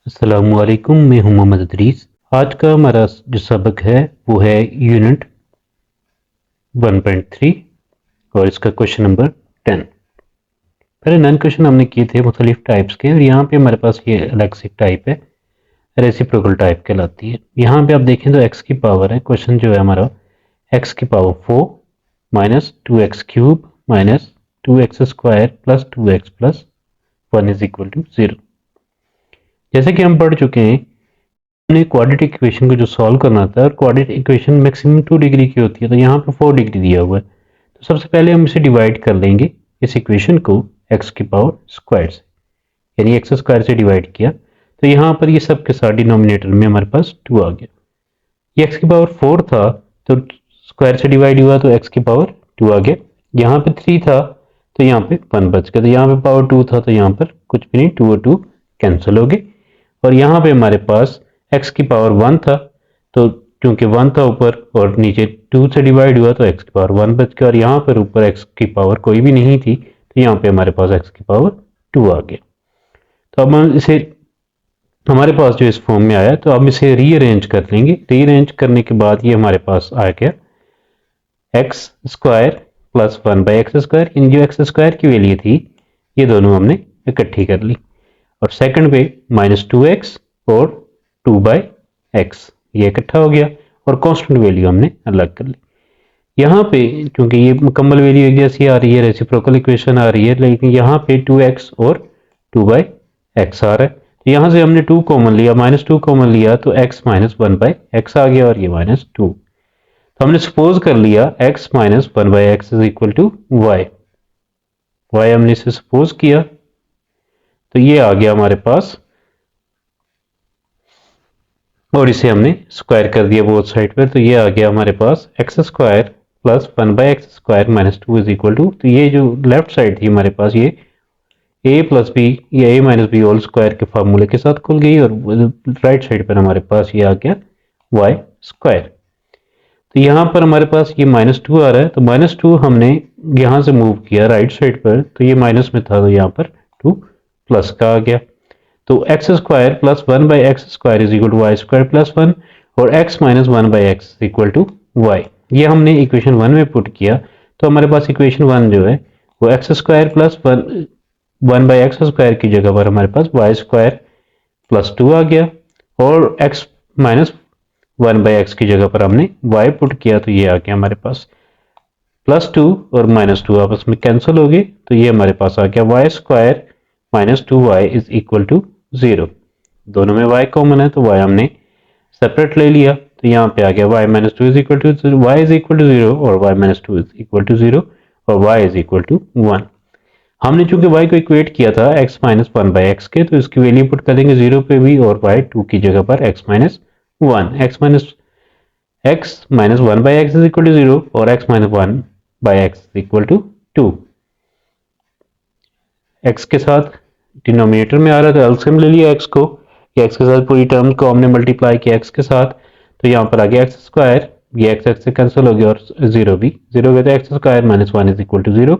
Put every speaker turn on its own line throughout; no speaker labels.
अस्सलामुअलैकुम, मैं हूं मोहम्मद अदरीस। आज का हमारा जो सबक है वो है यूनिट 1.3 और इसका क्वेश्चन नंबर 10। पहले 9 क्वेश्चन हमने किए थे मुख्तलिफ टाइप्स के और यहाँ पे हमारे पास ये अलग से टाइप है, रेसिप्रोकल टाइप कहलाती है। यहाँ पे आप देखें तो एक्स की पावर है, क्वेश्चन जो है हमारा एक्स की power 4 minus 2x cube minus 2x square plus 2x plus 1 is equal to 0। जैसे कि हम पढ़ चुके हैं, हमने क्वाड्रेटिक इक्वेशन को जो सॉल्व करना था, और क्वाड्रेटिक इक्वेशन मैक्सिमम 2 डिग्री की होती है, तो यहाँ पे 4 डिग्री दिया हुआ है। तो सबसे पहले हम इसे डिवाइड कर लेंगे इस इक्वेशन को x की पावर स्क्वायर से, यानी एक्स स्क्वायर से डिवाइड किया तो यहाँ पर ये सब के साथ डिनोमिनेटर में हमारे पास 2 आ गया। ये x की पावर 4 था तो स्क्वायर से डिवाइड हुआ तो x की पावर 2 आ गया। यहाँ पे 3 था तो यहाँ पे 1 बच गया, तो यहाँ पे पावर 2 था तो यहाँ पर कुछ भी नहीं, 2 और 2 कैंसिल हो गए। और यहाँ पे हमारे पास x की पावर 1 था, तो क्योंकि 1 था ऊपर और नीचे 2 से डिवाइड हुआ तो x की पावर 1 बच गया, और यहाँ पर ऊपर x की पावर कोई भी नहीं थी तो यहाँ पे हमारे पास x की पावर 2 आ गया। तो अब हम इसे, हमारे पास जो इस फॉर्म में आया, तो अब इसे रीअरेंज कर लेंगे। रीअरेंज करने के बाद ये हमारे पास आ गया x square plus 1 by x square. इन जो एक्स स्क्वायर की वैल्यू थी ये दोनों हमने इकट्ठी कर ली, और सेकंड पे माइनस 2x और 2 बाई एक्स ये इकट्ठा हो गया, और कांस्टेंट वैल्यू हमने अलग कर ली। यहाँ पे क्योंकि ये मुकम्मल वैल्यू एक जैसी आ रही है, रेसिप्रोकल इक्वेशन आ रही है, लेकिन यहाँ पे 2x और 2 बाई एक्स आ रहा है, तो यहाँ से हमने 2 कॉमन लिया, माइनस 2 कॉमन लिया तो x माइनस 1 बाई एक्स आ गया, और ये माइनस 2। तो हमने सपोज कर लिया x minus 1 by x is equal to y. Y हमने इसे सपोज किया तो ये आ गया हमारे पास, और इसे हमने स्क्वायर कर दिया बोथ साइड पर, तो ये आ गया हमारे पास X square plus 1 by x square minus 2 is equal to, तो ये जो लेफ्ट साइड थी हमारे पास ये a प्लस बी या a minus b whole square के फार्मूले के साथ खुल गई, और राइट साइड पर हमारे पास ये आ गया वाई स्क्वायर। तो यहाँ पर हमारे पास ये माइनस 2 आ रहा है, तो माइनस 2 हमने यहाँ से मूव किया राइट साइड पर, तो ये माइनस में था तो यहाँ पर 2 प्लस का आ गया। तो x square plus 1 by x square is equal to y square plus 1, और x minus 1 by x equal to y. ये हमने इक्वेशन 1 में पुट किया, तो हमारे पास इक्वेशन 1 जो है वो x square plus 1 by x square की जगह पर हमारे पास वाई स्क्वायर प्लस 2 आ गया, और एक्स माइनस 1 बाई एक्स की जगह पर हमने वाई पुट किया, तो ये आ गया हमारे पास प्लस 2 और माइनस 2 आपस में कैंसिल हो गए, तो ये हमारे पास आ गया y square minus 2y is equal to 0। दोनों में y कॉमन है तो y हमने सेपरेट ले लिया, तो यहाँ पे आ गया y minus 2 is equal to y is equal to 0, और y minus 2 is equal to 0, और y इज इक्वल टू 1। हमने चूंकि y को इक्वेट किया था x माइनस 1 बाई एक्स के, तो इसकी वैल्यू पुट कर देंगे 0 पे भी, और y 2 की जगह पर x minus 1, x minus 1 by x is equal to 0, और x minus 1 by x is equal to 2। x के साथ डिनोमिनेटर में आ रहा था, एलसीएम ले लिया x को, x के साथ पूरी टर्म को हमने मल्टीप्लाई किया x के साथ, तो यहाँ पर आ गया एक्स स्क्वायर, ये x से कैंसिल हो गया, और 0 भी 0 गया, तो x square minus 1 is equal to 0,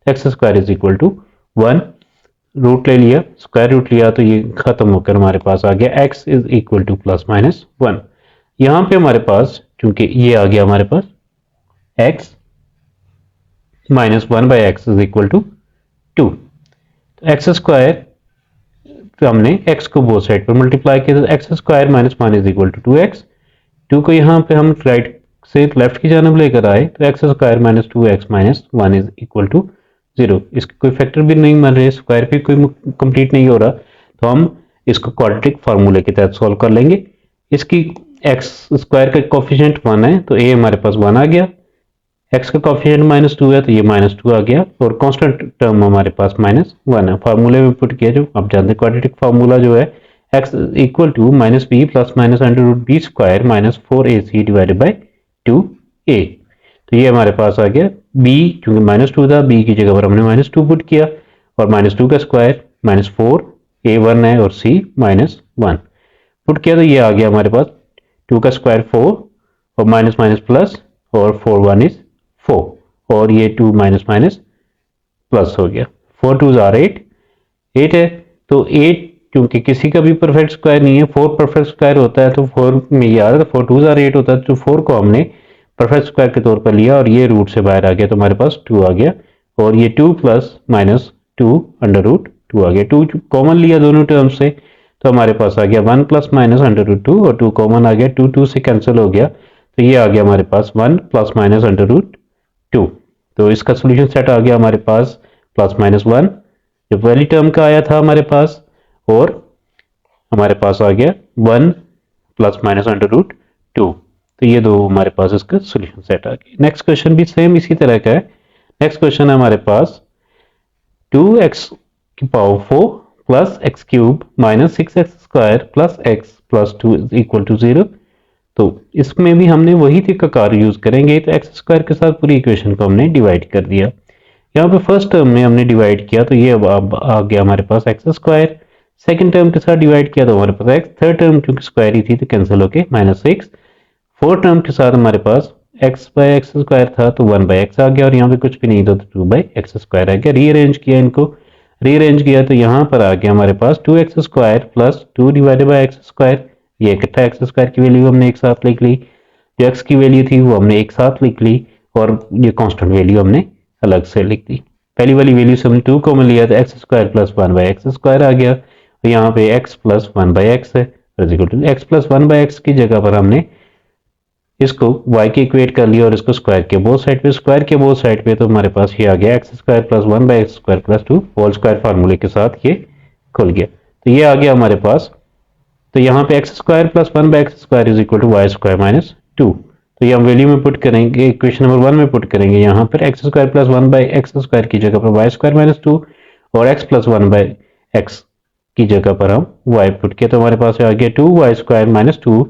x square is equal to 1। Root ले लिया, स्क्वायर रूट लिया, तो ये खत्म होकर हमारे पास आ गया x is equal to plus minus 1। यहाँ पे हमारे पास चूंकि ये आ गया हमारे पास x minus 1 by x is equal to 2, x square तो हमने x को बोथ साइड पर मल्टीप्लाई किया, तो x square minus 1 is equal to 2x। 2 को यहाँ पे हम राइट से लेफ्ट की जानब लेकर आए, तो x square minus 2x minus 1 is equal to 0। इसके कोई फैक्टर भी नहीं बन रहे, स्क्वायर भी कोई कंप्लीट नहीं हो रहा, तो हम इसको क्वाड्रेटिक फार्मूले के तहत सॉल्व कर लेंगे। इसकी एक्स स्क्वायर का कोफिशिएंट 1 है, तो a हमारे पास 1 आ गया, x का कॉफिशिएंट माइनस 2 है तो ये माइनस 2 आ गया, और कांस्टेंट टर्म हमारे पास माइनस 1 है। फार्मूले में पुट किया, जो आप जानते हैं क्वाड्रेटिक फार्मूला जो है x equal to minus B plus minus under root B square minus 4ac divided by 2a। तो ये हमारे पास आ गया b, क्योंकि माइनस 2 था, b की जगह पर हमने माइनस 2 पुट किया, और माइनस 2 का स्क्वायर माइनस 4, a 1 है और c माइनस 1 पुट किया, तो ये आ गया हमारे पास 2 का स्क्वायर 4 और माइनस माइनस प्लस, और 4 1 इज 4, और ये 2 माइनस माइनस प्लस हो गया, 4 2 आर 8 है, तो 8 क्योंकि किसी का भी परफेक्ट स्क्वायर नहीं है, 4 परफेक्ट स्क्वायर होता है तो 4 में यार 4 2 ज़ा 8 होता है, तो 4 को हमने परफेक्ट स्क्वायर के तौर पर लिया और ये रूट से बाहर आ गया तो हमारे पास 2 आ गया, और ये 2 प्लस माइनस 2 अंडर रूट 2 आ गया। 2 कॉमन लिया दोनों टर्म से तो हमारे पास आ गया 1 प्लस माइनस अंडर रूट 2, और 2 कॉमन आ गया, 2 2 से कैंसिल हो गया तो ये आ गया हमारे पास 1 प्लस माइनस अंडर रूट 2। तो इसका सोल्यूशन सेट आ गया हमारे पास प्लस माइनस 1 जो पहली टर्म का आया था हमारे पास, और हमारे पास आ गया 1 प्लस माइनस अंडर रूट 2। तो ये दो हमारे पास इसका सोल्यूशन सेट आ गया। नेक्स्ट क्वेश्चन भी सेम इसी तरह का है। नेक्स्ट क्वेश्चन है हमारे पास 2x की power 4 plus x cube minus 6x square plus x plus 2 is equal to 0। तो इसमें भी हमने वही तरीका यूज करेंगे, तो एक्स स्क्वायर के साथ पूरी इक्वेशन को हमने डिवाइड कर दिया। यहाँ पे फर्स्ट टर्म में हमने डिवाइड किया तो ये अब आ गया हमारे पास एक्स स्क्वायर, सेकंड टर्म के साथ डिवाइड किया तो हमारे पास एक्स, थर्ड टर्म क्योंकि स्क्वायर ही थी तो कैंसिल होके माइनस 6, फोर्थ टर्म के साथ हमारे पास एक्स बाई एक्स स्क्वायर था तो 1 बाई एक्स आ गया, और यहाँ पे कुछ भी नहीं था तो 2 बाई एक्स स्क्वायर आ गया। रीअरेंज किया, इनको रीअरेंज किया तो यहाँ पर आ गया हमारे पास 2x square plus 2 divided by x square, ये इकट्ठा एक्स स्क्वायर की वैल्यू हमने एक साथ लिख ली, जो एक्स की वैल्यू थी वो हमने एक साथ लिख ली, और ये कांस्टेंट वैल्यू हमने अलग से लिख दी। पहली वाली वैल्यू से हमने 2 कॉमन लिया तो x square plus 1 by x square आ गया, तो यहाँ पे x प्लस 1 बाई एक्स है, एक्स प्लस 1 बाई एक्स की जगह पर हमने इसको y के इक्वेट कर लिया और इसको स्क्वायर के बोथ साइड पे, स्क्वायर के बोथ साइड पे तो हमारे पास ये आ गया x square plus 1 by x square plus 2 whole square फार्मूले के साथ ये खुल गया। तो ये आ गया हमारे पास, तो यहाँ पे x square plus 1 by x square is equal to y square minus 2। तो ये हम वैल्यू में पुट करेंगे, इक्वेशन नंबर 1 में पुट करेंगे, यहाँ पर x square plus 1 by x square की जगह पर वाई स्क्वायर माइनस 2 और एक्स प्लस 1 बाई एक्स की जगह पर हम y पुट किया तो हमारे पास आ गया 2y square minus 2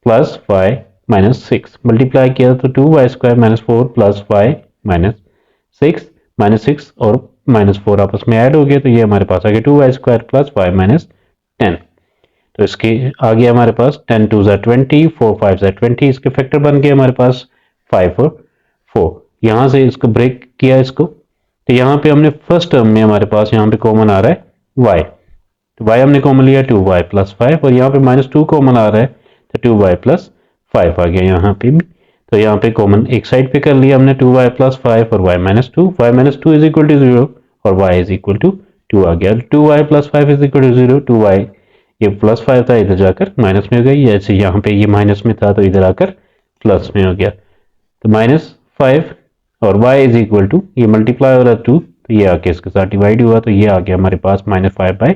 plus y minus 6, multiply किया तो 2y square minus 4 plus y minus 6 और माइनस 4 आपस में ऐड हो गए तो ये हमारे पास आ गया 2y square plus y minus 10। तो इसके आ गया हमारे पास 10 2 ज़ा 20, 4 5 ज़ा 20, इसके फैक्टर बन गए हमारे पास 5 और 4। यहाँ से इसको ब्रेक किया इसको, तो यहाँ पे हमने फर्स्ट टर्म में हमारे पास यहाँ पे कॉमन आ रहा है y, तो y हमने कॉमन लिया 2y प्लस 5, और यहाँ पे माइनस 2 कॉमन आ रहा है तो 2y प्लस 5 आ गया यहाँ पे भी, तो यहाँ पे कॉमन एक साइड पे कर लिया हमने 2y प्लस 5 और y minus 2, y minus 2 is equal to 0 और y इज इक्वल टू 2 आ गया। 2y plus 5 is equal to 0, 2y ये प्लस 5 था इधर जाकर माइनस में हो गई, जैसे यहाँ पे ये माइनस में था तो इधर आकर प्लस में हो गया, तो माइनस 5 और y इज इक्वल टू ये मल्टीप्लाई हो रहा 2 तो ये आके इसके साथ डिवाइड हुआ तो ये आ गया हमारे पास माइनस 5 बाई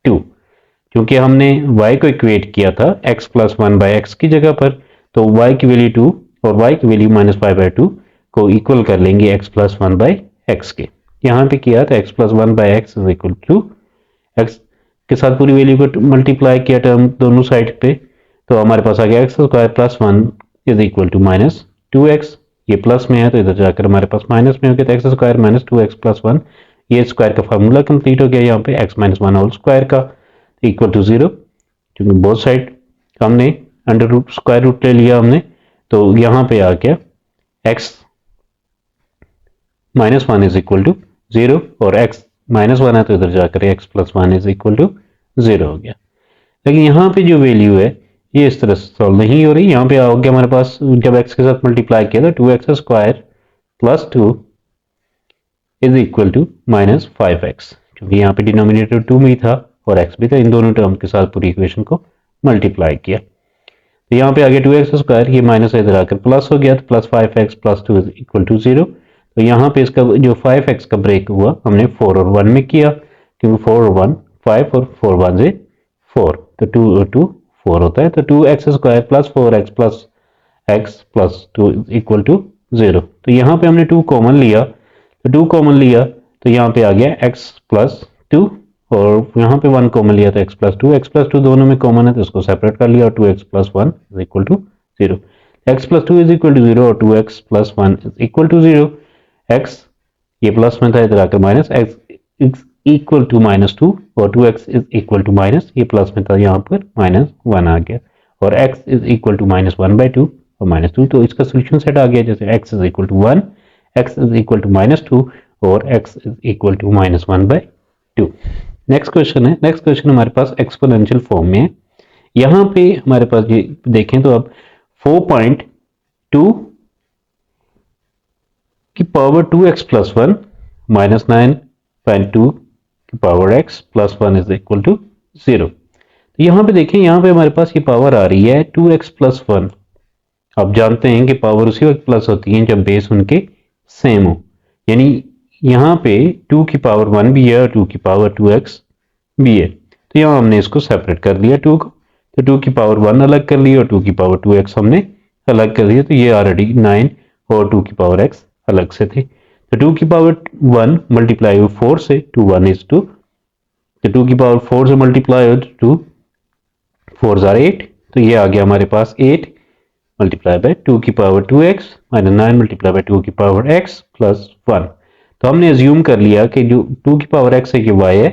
2। क्योंकि हमने y को इक्वेट किया था x प्लस 1 बाई एक्स की जगह पर, तो y की वैल्यू 2 और y की वैल्यू माइनस 5 बाई 2 को इक्वल कर लेंगे x प्लस 1 बाई एक्स के। यहाँ पे किया तो x plus 1 by x is equal to x के साथ पूरी वैल्यू को मल्टीप्लाई किया टर्म दोनों साइड पे, तो हमारे पास आ गया x square plus 1 is equal to minus 2x, ये प्लस में है तो इधर जाकर हमारे पास माइनस में हो गया, तो x square minus 2x plus 1, ये स्क्वायर का फार्मूला कंप्लीट हो गया यहाँ पे x माइनस 1 होल स्क्वायर का इक्वल टू 0, क्योंकि बोथ साइड हमने अंडर रूट स्क्वायर रूट ले लिया हमने, तो यहाँ पे आ गया x minus 1 is equal to 0 और x माइनस 1 है तो इधर जाकर x plus 1 is equal to 0 हो गया। लेकिन यहाँ पे जो वैल्यू है ये इस तरह से सॉल्व नहीं हो रही, यहाँ पे आ गया हमारे पास जब x के साथ मल्टीप्लाई किया तो 2x square plus 2 is equal to minus 5x, क्योंकि यहाँ पे डिनोमिनेटर 2 में ही था और x भी था, इन दोनों टर्म के साथ पूरी इक्वेशन को मल्टीप्लाई किया तो यहाँ पे आ गया 2x स्क्वायर, ये माइनस इधर आकर प्लस हो गया तो plus 5x plus 2 is equal to 0। तो यहाँ पे इसका जो 5x का ब्रेक हुआ हमने 4 और 1 में किया, क्योंकि 4 और 1 5 और 4 1 से 4, तो 2 और 2 4 होता है, तो 2x square plus 4x plus x plus 2 equal to 0। तो यहाँ पे हमने 2 कॉमन लिया, तो 2 कॉमन लिया तो यहाँ पे आ गया x प्लस 2 और यहाँ पे 1 कॉमन लिया तो x प्लस 2 दोनों में कॉमन है तो इसको सेपरेट कर लिया और 2x plus 1 is equal to 0, x plus 2 is equal to 0 और 2x plus 1 is equal to 0, x ये प्लस में था इधर आकर minus, x is equal to minus 2 और 2x is equal to minus, ये प्लस में था यहाँ पर माइनस 1 आ गया और x is equal to minus 1 by 2 और माइनस 2, तो इसका सोल्यूशन सेट आ गया जैसे x is equal to 1, x is equal to minus 2 और x is equal to minus 1 by 2। Next question हमारे पास एक्सपोनेंशियल फॉर्म में है। यहाँ पे हमारे पास ये देखें तो अब 4.2 की पावर 2x प्लस 1 माइनस 9.2 की power x plus 1 is equal to 0। तो यहाँ पे देखें, यहाँ पे हमारे पास ये पावर आ रही है 2x प्लस 1। आप जानते हैं कि पावर उसी वक्त प्लस होती है जब बेस उनके सेम हो, यानी यहाँ पे 2 की पावर 1 भी है और 2 की पावर 2x भी है। तो यहाँ हमने इसको सेपरेट कर लिया 2 को, तो 2 की पावर 1 अलग कर ली और 2 की पावर 2x हमने अलग कर लिया। तो ये ऑलरेडी 9 और 2 की पावर x अलग से थे। तो 2 की पावर 1 मल्टीप्लाई हो 4 से 2 1 इज 2, तो 2 की पावर 4 से मल्टीप्लाई हो 2 4 जार 8, तो ये आ गया हमारे पास 8 मल्टीप्लाई बाय 2 की power 2x minus 9 multiply by 2 की पावर x प्लस 1। तो हमने एज्यूम कर लिया कि जो 2 की पावर x है ये y है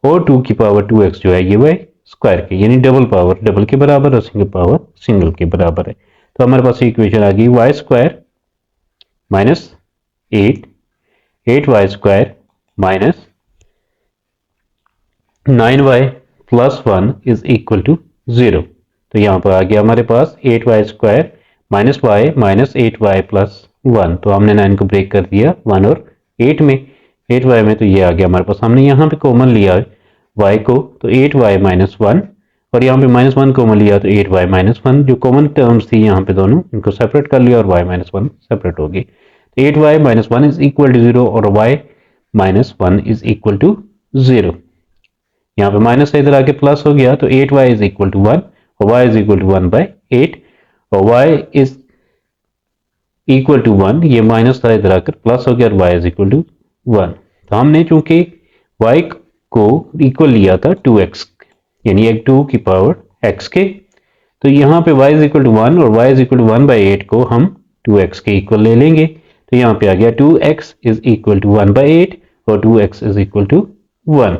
और 2 की पावर 2x जो है ये y स्क्वायर के, यानी डबल पावर डबल के बराबर और सिंगल पावर सिंगल के बराबर है। तो हमारे पास इक्वेशन आ गई y square minus 8y square minus 9y plus 1 is equal to 0। तो यहाँ पर आ गया हमारे पास 8y square minus y minus 8y plus 1। तो हमने 9 को ब्रेक कर दिया 1 और 8 में, 8y में, तो ये आ गया हमारे पास। हमने यहाँ पे कॉमन लिया y को, तो 8y माइनस 1 और यहाँ पे माइनस 1 कॉमन लिया तो 8y माइनस 1। जो कॉमन टर्म्स थी यहाँ पे दोनों, इनको सेपरेट कर लिया और y माइनस 1 सेपरेट हो गई। तो 8y minus 1 is equal to 0 और y minus 1 is equal to 0। यहाँ पे माइनस से इधर आके प्लस हो गया, तो 8y इज इक्वल टू 1 और y is equal to 1 by 8 और y इज इक्वल टू 1, ये माइनस था इधर आकर प्लस हो गया और y इज इक्वल टू 1। तो हमने चूंकि y को इक्वल लिया था 2x, यानी 2 की पावर x के, तो यहाँ पे y इज इक्वल टू 1 और y is equal to 1 by 8 को हम 2x के इक्वल ले लेंगे। तो यहाँ पे आ गया 2x is equal to 1 by 8 और 2x इज इक्वल टू 1।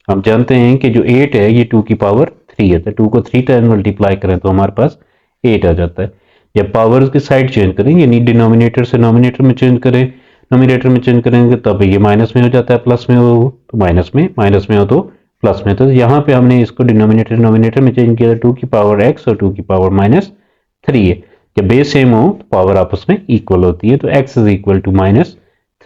हम जानते हैं कि जो 8 है ये 2 की पावर 3 है, तो 2 को 3 टाइम मल्टीप्लाई करें तो हमारे पास 8 आ जाता है। जब पावर्स की साइड चेंज करें, यानी डिनोमिनेटर से नोमिनेटर में चेंज करें, नोमिनेटर में चेंज करेंगे तब ये माइनस में हो जाता है, प्लस में हो तो माइनस में हो तो प्लस में। तो यहाँ पे हमने इसको डिनोमिनेटर नोमिनेटर में चेंज किया, 2 की पावर x और 2 की पावर माइनस 3 है। जब बेस सेम हो तो पावर आपस में इक्वल होती है, तो x is equal to minus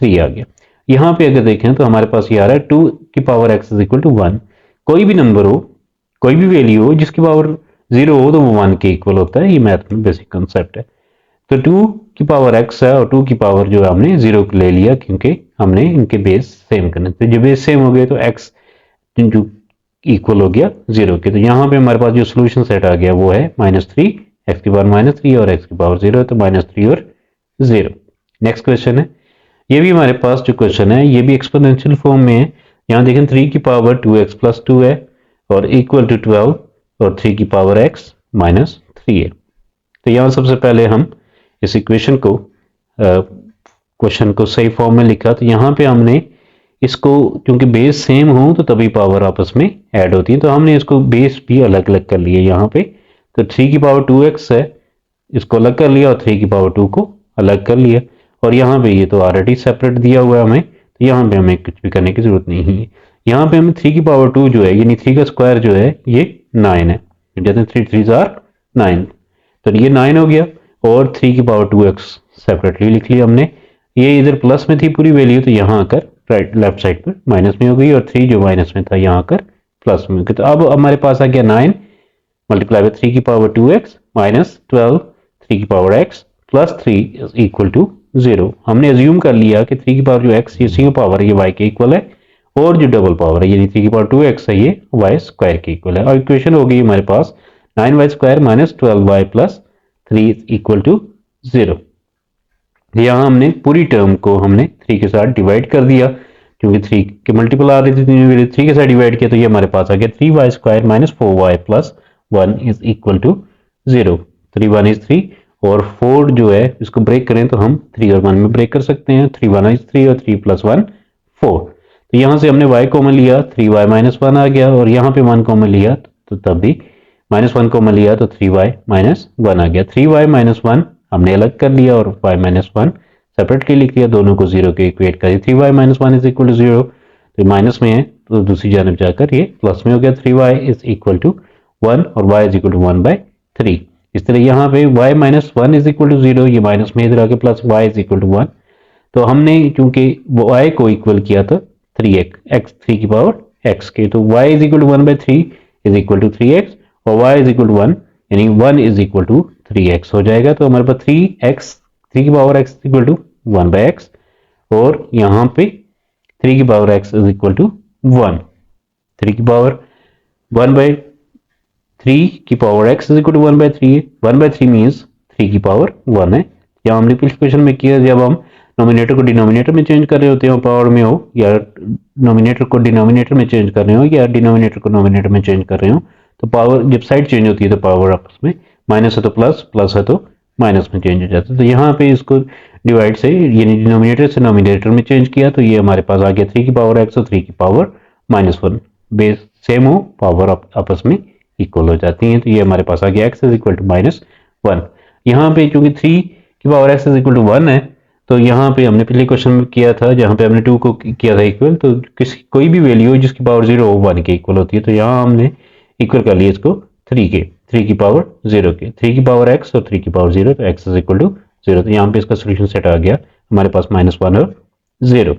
3 आ गया। यहाँ पे अगर देखें तो हमारे पास ये आ रहा है 2 की power x is equal to 1। कोई भी नंबर हो, कोई भी वैल्यू हो जिसकी पावर 0 हो तो वो 1 के इक्वल होता है, ये मैथ में बेसिक कंसेप्ट है। तो 2 की पावर x है और 2 की पावर जो है हमने 0 ले लिया क्योंकि हमने इनके बेस सेम करने, तो जब बेस सेम हो गए तो x जो इक्वल हो गया 0 के। तो यहाँ पे हमारे पास जो सोल्यूशन सेट आ गया वो है -3, x की पावर -3 और x की पावर 0 है, तो -3 और 0। नेक्स्ट क्वेश्चन है, ये भी हमारे पास जो क्वेश्चन है ये भी एक्सपोनेंशियल फॉर्म में है। यहाँ देखें 3 की पावर 2x प्लस 2 है और इक्वल टू 12 और 3 की पावर x माइनस 3 है। तो यहाँ सबसे पहले हम इस इक्वेशन को क्वेश्चन को सही फॉर्म में लिखा। तो यहाँ पे हमने इसको, क्योंकि बेस सेम हो तो तभी पावर आपस में ऐड होती है, तो हमने इसको बेस भी अलग अलग कर लिए यहाँ पे। तो 3 की पावर 2x है, इसको अलग कर लिया और 3 की पावर 2 को अलग कर लिया। और यहाँ पे ये तो ऑलरेडी सेपरेट दिया हुआ है हमें, तो यहाँ पे हमें कुछ भी करने की जरूरत नहीं है। यहाँ पे हमें 3 की पावर 2 जो है, यानी 3 का स्क्वायर जो है ये 9 है, जैसे 3 3 आर 9, तो ये 9 हो गया। और 3 की पावर 2x सेपरेटली लिख लिया हमने। ये इधर प्लस में थी पूरी वैल्यू, तो यहाँ आकर राइट लेफ्ट साइड पर माइनस में हो गई और 3 जो माइनस में था यहाँ आकर प्लस में हो गया। तो अब हमारे पास आ गया 9 मल्टीप्लाई बाय 3 की पावर 2x माइनस 12 3 की power x plus 3 is equal to 0। हमने एज्यूम कर लिया कि 3 की पावर जो x ये सिंगल पावर है ये y के इक्वल है और जो डबल पावर है यानी 3 की पावर 2x है ये y स्क्वायर के इक्वल है। और इक्वेशन हो गई हमारे पास 9y square minus 12y plus 3 is equal to 0। यहाँ हमने पूरी टर्म को हमने 3 के साथ डिवाइड कर दिया, क्योंकि 3 के मल्टीपल आ रही थी, 3 के साथ डिवाइड किया तो ये हमारे पास आ गया 3y square minus 4y plus 1 is equal to 0। 3 1 is 3 और 4 जो है इसको ब्रेक करें तो हम 3 और 1 में ब्रेक कर सकते हैं। 3 1 इज 3 और 3 प्लस 1 4। तो यहाँ से हमने y कॉमन लिया, 3y माइनस 1 आ गया और यहाँ पे 1 कॉमन लिया तो तब भी -1 कॉमन लिया तो 3y माइनस 1 आ गया। 3y माइनस 1 हमने अलग कर लिया और y माइनस 1 सेपरेटली लिख लिया, दोनों को 0 के इक्वेट कर दिया। 3y minus 1 is equal to 0, तो माइनस में है तो दूसरी जानब जाकर ये प्लस में हो गया, 3y इज इक्वल टू 1 और y इज इक्वल टू 1/3। इस तरह यहाँ पे y minus 1 is equal to 0, ये माइनस में इधर आके plus y is equal to 1। तो हमने चूंकि y को इक्वल किया था 3x 3 की पावर x के, तो y is equal to 1/3 is equal to 3x और y इज इक्वल टू 1 यानी 1 इज इक्वल टू 3x हो जाएगा। तो हमारे पास 3x 3 की power x equal to 1/x और यहाँ पे 3 की power x is equal to 1, 3 की पावर 1/3 की power x is equal to 1/3, 1/3 means 3 की पावर 1 है। या हमने पिछले क्वेश्चन में किया, जब हम नोमिनेटर को डिनोमिनेटर में चेंज कर रहे होते हो, पावर में हो, या नोमिनेटर को डिनोमिनेटर में चेंज कर रहे हो या डिनोमिनेटर को नोमिनेटर में चेंज कर रहे हो, तो पावर जब साइड चेंज होती है तो पावर आपस में माइनस है तो प्लस, प्लस है तो माइनस में चेंज हो जाता है। तो यहाँ पे इसको डिवाइड से यानी डिनोमिनेटर से नोमिनेटर में चेंज किया तो ये हमारे पास आ गया 3 की पावर x और 3 की पावर -1, बेस सेम हो, पावर आपस में इक्वल हो जाती हैं। तो ये हमारे पास आ गया x इज इक्वल टू -1। यहाँ पे चूंकि 3 की power x is equal to 1 है, तो यहाँ पे हमने पिछले क्वेश्चन में किया था जहाँ पे हमने 2 को किया था इक्वल, तो किसी कोई भी वैल्यू जिसकी पावर 0 हो 1 के इक्वल होती है। तो यहाँ हमने इक्वल कर लिया इसको 3 के, 3 की पावर 0 के, 3 की पावर x और 3 की पावर 0, तो x इज इक्वल टू 0। तो यहाँ पे इसका सोल्यूशन सेट आ गया हमारे पास -1 और 0।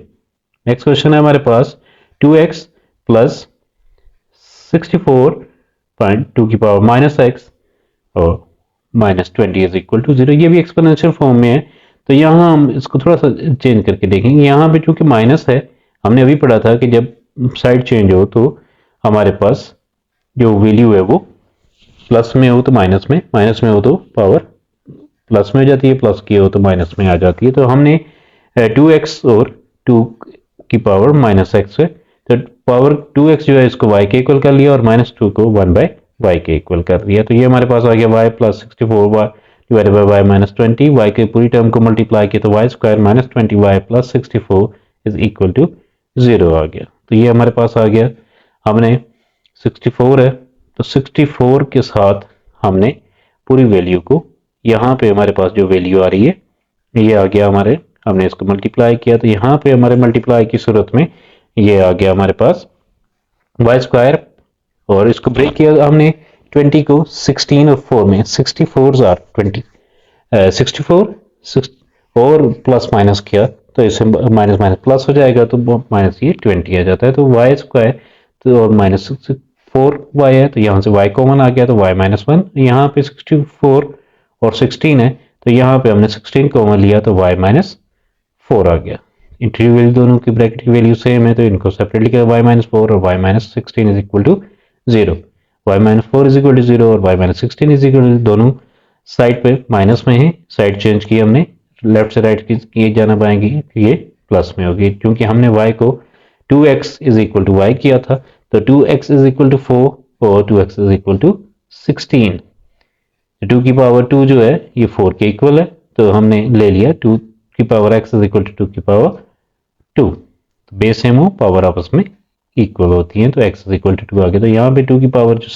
नेक्स्ट क्वेश्चन है हमारे पास 2x प्लस 64.2 की पावर -x और -20 इज इक्वल टू 0। ये भी एक्सपोनेंशियल फॉर्म में है, तो यहाँ हम इसको थोड़ा सा चेंज करके देखेंगे। यहाँ पे चूंकि माइनस है, हमने अभी पढ़ा था कि जब साइड चेंज हो तो हमारे पास जो वैल्यू है वो प्लस में हो तो माइनस में, माइनस में हो तो पावर प्लस में हो जाती है, प्लस की हो तो माइनस में आ जाती है। तो हमने 2x और 2 की पावर -x है, तो पावर 2x जो है इसको y के इक्वल कर लिया और -2 को 1/y के इक्वल कर लिया। तो ये हमारे पास आ गया y plus 64 divided by y -20, y के पूरी टर्म को मल्टीप्लाई किया तो y square -20y plus 64 is equal to 0 आ गया। तो ये हमारे पास आ गया, हमने 64 है तो 64 के साथ हमने पूरी वैल्यू को, यहाँ पे हमारे पास जो वैल्यू आ रही है ये आ गया हमारे, हमने इसको मल्टीप्लाई किया तो यहाँ पे हमारे मल्टीप्लाई की सूरत में ये आ गया हमारे पास y स्क्वायर, और इसको ब्रेक किया हमने 20 को 16 और 4 में, 64 आर 20, 64 और प्लस माइनस किया तो इससे माइनस माइनस प्लस हो जाएगा तो माइनस ये 20 आ जाता है। तो y स्क्वायर तो और -4y है, तो यहाँ से y कॉमन आ गया तो y -1, यहाँ पे 64 और 16 है तो यहाँ पे हमने 16 कॉमन लिया तो y -4 आ गया। इंटीरियर वैल्यू दोनों की ब्रैकेट की वैल्यू सेम है तो इनको सेपरेटली किया, y -4 और y -16 is equal to 0, y -4 is equal to 0 और y -16 इज इक्वल टू, दोनों साइड पे माइनस में है, साइड चेंज की हमने, लेफ्ट से राइट की जाना पाएंगे ये प्लस में होगी, क्योंकि हमने y को 2x is equal to y किया था तो 2x इज इक्वल टू 4 और 2x इज इक्वल टू 16। 2 की पावर 2 जो है ये 4 के इक्वल है, तो हमने ले लिया 2 की power x is equal to 2 की पावर 2, तो बेस सेम हो, पावर आपस में इक्वल होती है तो x इज इक्वल टू 2 आ गया। तो यहाँ पे 2 की पावर जो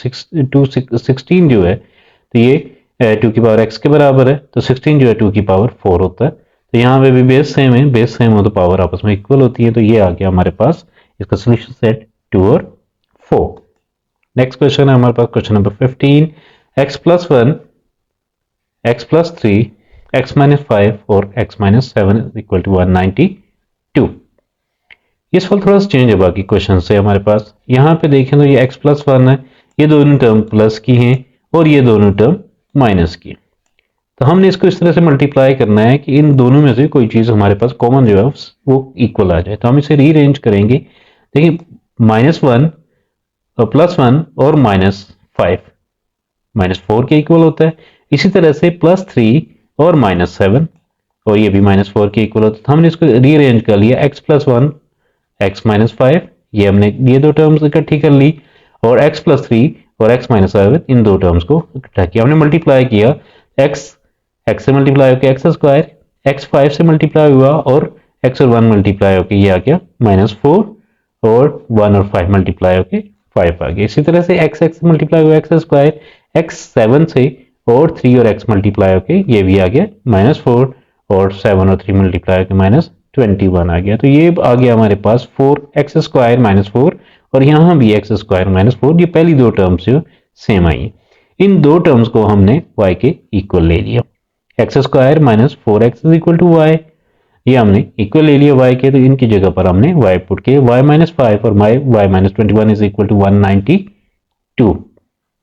16 जो है तो ये 2 की पावर x के बराबर है, तो 16 जो है 2 की पावर 4 होता है। तो यहाँ पे भी बेस सेम है, बेस सेम हो तो पावर आपस में इक्वल होती है। तो ये आ गया हमारे पास इसका सोल्यूशन सेट 2 और 4। नेक्स्ट क्वेश्चन है हमारे पास question number 15, x plus 1, x plus 3, x minus 5 और x माइनस 7 इक्वल टू 192। ये सवाल थोड़ा सा चेंज है बाकी क्वेश्चन से हमारे पास। यहाँ पे देखें तो ये x प्लस 1 है, ये दोनों टर्म प्लस की हैं और ये दोनों टर्म माइनस की, तो हमने इसको इस तरह से मल्टीप्लाई करना है कि इन दोनों में से कोई चीज़ हमारे पास कॉमन जो है वो इक्वल आ जाए। तो हम इसे रीअरेंज करेंगे। देखिए -1 और +1 और -5 -4 के इक्वल होता है, इसी तरह से +3 और -7 और ये भी -4 के इक्वल होता है। तो हमने इसको रीअरेंज कर लिया, x प्लस 1 x माइनस 5, ये हमने ये दो टर्म्स इकट्ठी कर ली, और x प्लस 3 और x माइनस 7 इन दो टर्म्स को इकट्ठा किया, हमने मल्टीप्लाई किया, x से मल्टीप्लाई होकर एक्स स्क्वायर, x 5 से मल्टीप्लाई हुआ और x और 1 मल्टीप्लाई होकर ये आ गया -4 और 1 और 5 मल्टीप्लाई होकर 5 आ गया। इसी तरह से x से मल्टीप्लाई हुआ एक्स स्क्वायर, x 7 से और 3 और x मल्टीप्लाई होकर ये भी आ गया -4 और 7 और 3 मल्टीप्लाई होकर -21 आ गया। तो ये आ गया हमारे पास 4x स्क्वायर -4 और यहाँ भी एक्स स्क्वायर माइनस 4, ये पहली दो टर्म्स जो सेम आई है। इन दो टर्म्स को हमने y के इक्वल ले लिया, x square minus 4x is equal to y, ये हमने इक्वल ले लिया y के, तो इनकी जगह पर हमने y पुट किया, y माइनस 5 और y minus 21 is equal to 192।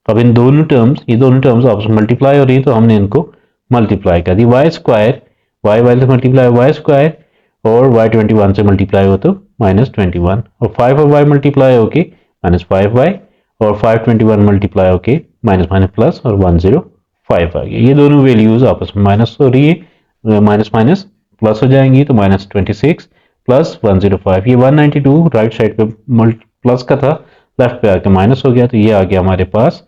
अब इन दोनों टर्म्स, ये दोनों टर्म्स आपस में मल्टीप्लाई हो रही है, तो हमने इनको मल्टीप्लाई कर दी, वाई स्क्वायर वाई से मल्टीप्लाई वाई स्क्वायर और y21 से मल्टीप्लाई हो तो माइनस 21, और 5 और y मल्टीप्लाई होके माइनस 5y और 521 मल्टीप्लाई होके माइनस माइनस प्लस और 105 आ गया। ये दोनों वैल्यूज आपस में माइनस हो रही है, माइनस माइनस प्लस हो जाएंगी, तो माइनस 26 प्लस 105, ये 192 राइट साइड पे प्लस का था, लेफ्ट पे आके माइनस हो गया, तो ये आ गया हमारे पास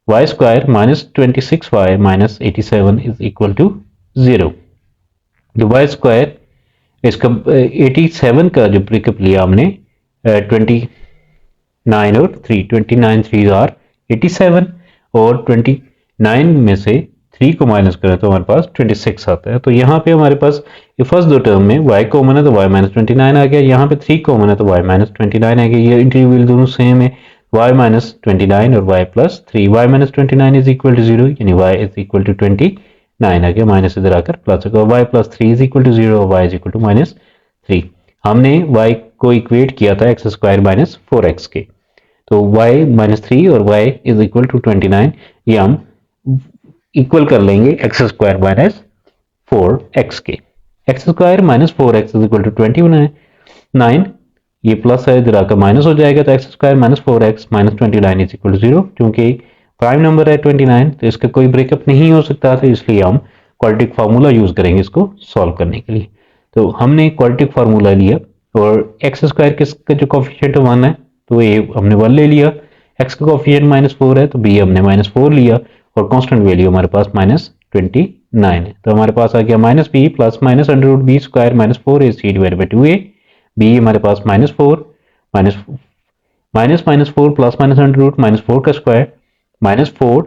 Y square minus 26y minus 87 is equal to 0। जो वाई स्क्वायर इसका 87 का जो ब्रेकअप लिया हमने 29 और 3, 29 3 आर 87 और 29 में से 3 को माइनस करें तो हमारे पास 26 आता है। तो यहाँ पे हमारे पास ये फर्स्ट दो टर्म में y कॉमन है तो y माइनस 29 आ गया, यहाँ पे 3 कॉमन है तो y माइनस 29 आ गया, ये इंटीग्रल दोनों सेम है, y माइनस 29 और y plus 3, y minus 29 is equal to 0, यानी y इज इक्वल टू 29 आ गया, माइनस इधर आकर प्लस होगा, y plus 3 is equal to 0 और y is equal to minus 3। हमने y को इक्वेट किया था एक्स स्क्वायर माइनस 4x के, तो y माइनस 3 और y इज इक्वल टू 29, ये हम इक्वल कर लेंगे एक्स स्क्वायर माइनस 4x के, x square minus 4x is equal to 29, ये प्लस है इधर आकर माइनस हो जाएगा, तो x square minus 4x minus 29 is equal to 0, क्योंकि प्राइम नंबर है 29 तो इसका कोई ब्रेकअप नहीं हो सकता, तो इसलिए हम क्वाड्रेटिक फार्मूला यूज करेंगे इसको सॉल्व करने के लिए। तो हमने क्वाड्रेटिक फार्मूला लिया और एक्स स्क्वायर किसका जो कोफिशिएंट 1 है तो ए हमने 1 ले लिया, एक्स का कोफिशिएंट माइनस 4 है तो बी हमने माइनस 4 लिया, और कांस्टेंट वैल्यू हमारे पास माइनस 29 है, तो हमारे पास आ गया minus B plus minus under root B square minus 4ac divided by 2a, B हमारे पास minus 4 minus minus 4 plus minus under root minus 4 का स्क्वायर माइनस 4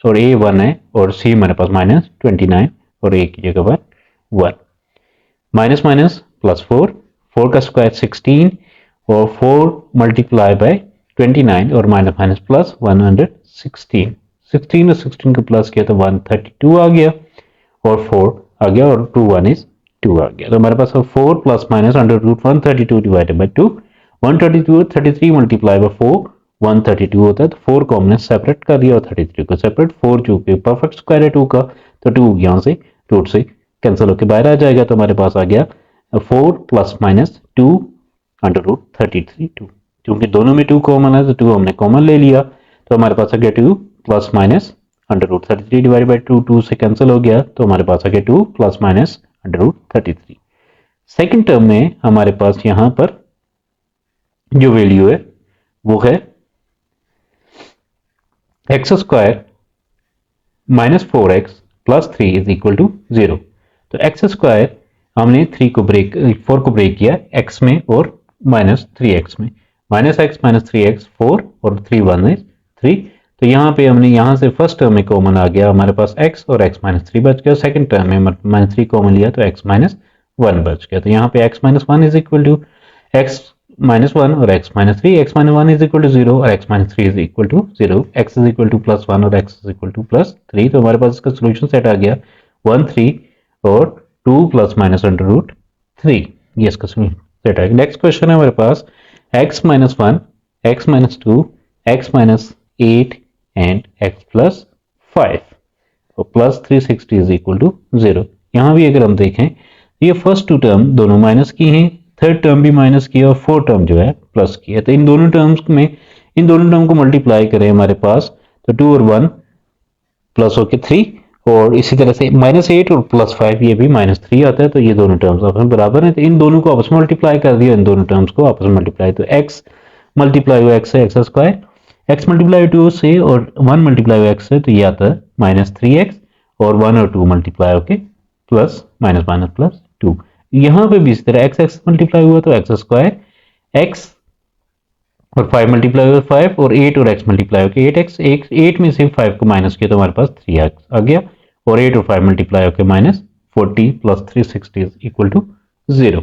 और a 1 है, और c हमारे पास माइनस 29 और a की जगह पर 1, माइनस माइनस प्लस 4 का स्क्वायर 16 और 4 मल्टीप्लाई बाय 29 और माइनस माइनस प्लस 116, 16 और 16 को प्लस किया तो 132 आ गया, और 4 आ गया और 2 1 इज 2 आ गया, तो हमारे पास 4 plus minus under root 132 divided by 2, 132 33 multiply by 4 132 होता है, तो 4 को हमने सेपरेट कर दिया और 33 को सेपरेट, 4 चूंकि परफेक्ट स्क्वायर है 2 का, तो 2 यहाँ से रूट से कैंसिल होकर बाहर आ जाएगा, तो हमारे पास आ गया 4 प्लस माइनस 2 अंडर रूट 33 2, क्योंकि दोनों में 2 कॉमन है तो 2 हमने कॉमन ले लिया, तो हमारे पास आ गया 2 plus minus under root 33 divide by 2, 2 से कैंसिल हो गया, तो हमारे पास आ गया 2 plus minus under root 33। Second term में हमारे पास यहां पर जो वैल्यू है वो है x square minus 4x plus 3 is equal to 0, तो एक्स स्क्वायर हमने 4 को ब्रेक किया x में और माइनस 3x में, माइनस x माइनस 3x 4 और 3 1 है 3, तो यहाँ पे हमने यहाँ से फर्स्ट टर्म में कॉमन आ गया हमारे पास x और x माइनस 3 बच गया, सेकंड टर्म में माइनस 3 कॉमन लिया तो x माइनस 1 बच गया, तो यहाँ पे x minus 1 is equal to x minus 1 और x minus 3, x minus 1 is equal to 0 और x minus 3 is equal to 0, x is equal to plus 1 और x is equal to plus 3, तो हमारे पास इसका सोल्यूशन सेट आ गया 1 3 और 2 plus minus under root 3, ये इसका सोल्यूशन सेट आ गया। नेक्स्ट क्वेश्चन है हमारे पास x minus 1 x minus 2 x minus 8 and x plus 5 और प्लस 360 इज इक्वल टू 0। यहाँ भी अगर हम देखें ये फर्स्ट टू टर्म दोनों माइनस की हैं, थर्ड टर्म भी माइनस किया और फोर्थ टर्म जो है प्लस किया, तो इन दोनों टर्म को मल्टीप्लाई करें हमारे पास तो 2 और 1 प्लस होके 3, और इसी तरह से माइनस 8 और प्लस 5 ये भी माइनस 3 आता है, तो ये दोनों टर्म्स आपस में बराबर हैं, तो इन दोनों को आपस में मल्टीप्लाई कर दिया, इन दोनों टर्म्स को आपस में मल्टीप्लाई, तो x मल्टीप्लाई हुआ x से एक्स स्क्वायर, x मल्टीप्लाई 2 से और 1 मल्टीप्लाई हुआ x से, तो ये आता है माइनस 3x और 1 और 2 मल्टीप्लाई होके प्लस माइनस माइनस प्लस 2, यहाँ पे भी इसी तरह x मल्टीप्लाई हुआ तो एक्स स्क्वायर x और 5 मल्टीप्लाई हुआ 5 और 8 और x मल्टीप्लाई होकर 8x, 8 में से 5 को माइनस किया तो हमारे पास 3x आ गया, और 8 और 5 मल्टीप्लाई होकर माइनस 40 प्लस 360 इक्वल टू 0।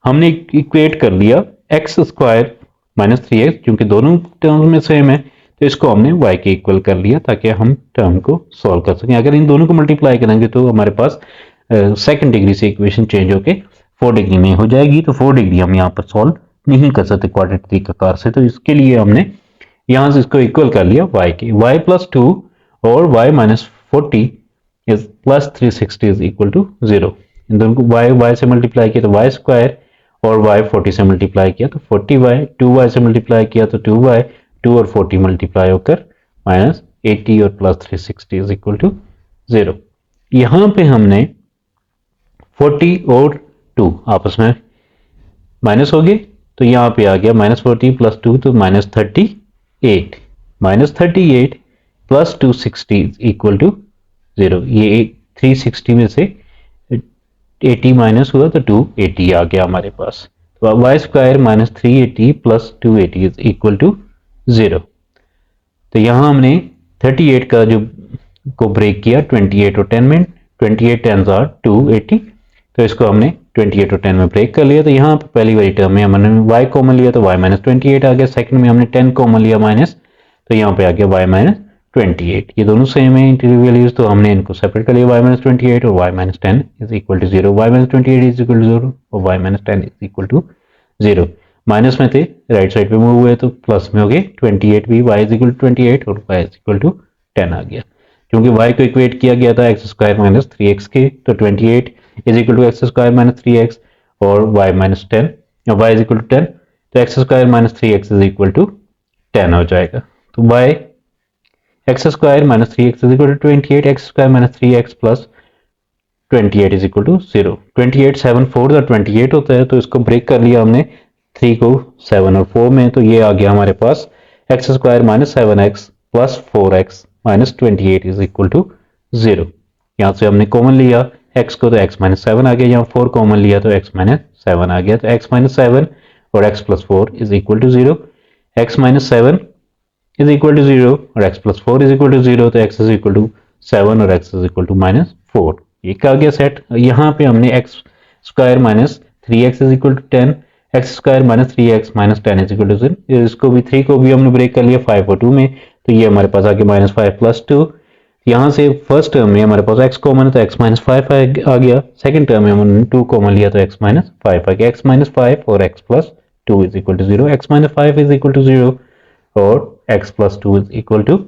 हमने इक्वेट कर लिया एक्स स्क्वायर -3x, क्योंकि दोनों टर्म्स में सेम है तो इसको हमने y के इक्वल कर लिया ताकि हम टर्म को सॉल्व कर सकें। अगर इन दोनों को मल्टीप्लाई करेंगे तो हमारे पास सेकंड डिग्री से इक्वेशन चेंज होके 4 डिग्री में हो जाएगी, तो 4 डिग्री हम यहाँ पर सॉल्व नहीं कर सकते क्वाड्रेटिक तरीकाकार से, तो इसके लिए हमने यहाँ से इसको इक्वल कर लिया y के। y प्लस 2 और y minus 40 is plus 360 is equal to 0। इन दोनों को y से मल्टीप्लाई किया तो y स्क्वायर, और y 40 से मल्टीप्लाई किया तो 40y, 2y से मल्टीप्लाई किया तो 2y, 2 और 40 मल्टीप्लाई होकर माइनस 80 और प्लस 360 इज इक्वल टू 0। यहाँ पे हमने 40 और 2 आपस में माइनस हो गए, तो यहाँ पे आ गया -40 प्लस 2 तो -38, -38 प्लस 260 इक्वल टू 0। ये 360 में से 80 माइनस हुआ तो 280 आ गया हमारे पास। तो अब y square minus 380 plus 280 is equal to 0। तो यहाँ हमने 38 का जो को ब्रेक किया 28 और 10 में, 28 10s आर 280, तो इसको हमने 28 और 10 में ब्रेक कर लिया। तो यहाँ पर पहली वाली टर्म में हमने y कॉमन लिया तो y माइनस 28 आ गया, सेकंड में हमने 10 कॉमन लिया माइनस, तो यहाँ पे आ गया y माइनस 28। ये दोनों सेम है इंटीरियर वैल्यूज, तो हमने इनको सेपरेट कर लिया, y माइनस 28 और y minus 10 is equal to 0। y minus 28 is equal to 0 और y minus 10 is equal to 0। Minus में थे, राइट साइड पे मूव हुए तो प्लस में हो गए 28 भी, y इज इक्वल टू 28 और y इज इक्वल टू 10 आ गया। क्योंकि y को इक्वेट किया गया था एक्स स्क्वायर माइनस 3x के, तो 28 is equal to x square minus 3x और y minus 10, y is equal to 10, तो x square minus 3x is equal to 10 हो जाएगा। तो y x square minus 3x is equal to 28, x square minus 3x plus 28 is equal to 0। 28 7 4 का 28 होता है, तो इसको ब्रेक कर लिया हमने 3 को 7 और 4 में, तो ये आ गया हमारे पास X square minus 7x plus 4x minus 28 is equal to 0। यहाँ से हमने कॉमन लिया x को तो x माइनस 7 आ गया, यहाँ 4 कॉमन लिया तो x माइनस 7 आ गया, तो x माइनस 7 और x plus 4 is equal to 0। x minus 7 is equal to 0 और x plus 4 is equal to 0, तो x इज इक्वल टू 7 और x is equal to minus 4। ये आ गया सेट। यहाँ पे हमने x square minus 3x is equal to 10, x square minus 3x minus 10 is equal to 0। इसको भी 3 को भी हमने ब्रेक कर लिया 5 और 2 में, तो ये हमारे पास आ गया माइनस 5 प्लस 2। यहाँ से फर्स्ट टर्म में हमारे पास x कॉमन है तो x माइनस 5 आ गया, सेकंड टर्म में हमने 2 कॉमन लिया तो x माइनस 5 आ गया, x माइनस 5 और x plus 2 is equal to 0, x minus 5 is equal to 0 और x plus 2 is equal to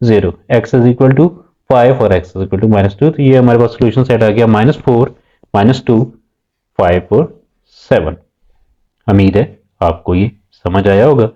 0, x is equal to 5 और x is equal to minus 2। तो ये हमारे पास सोल्यूशन सेट आ गया -4 -2 5 और 7। उम्मीद है आपको ये समझ आया होगा।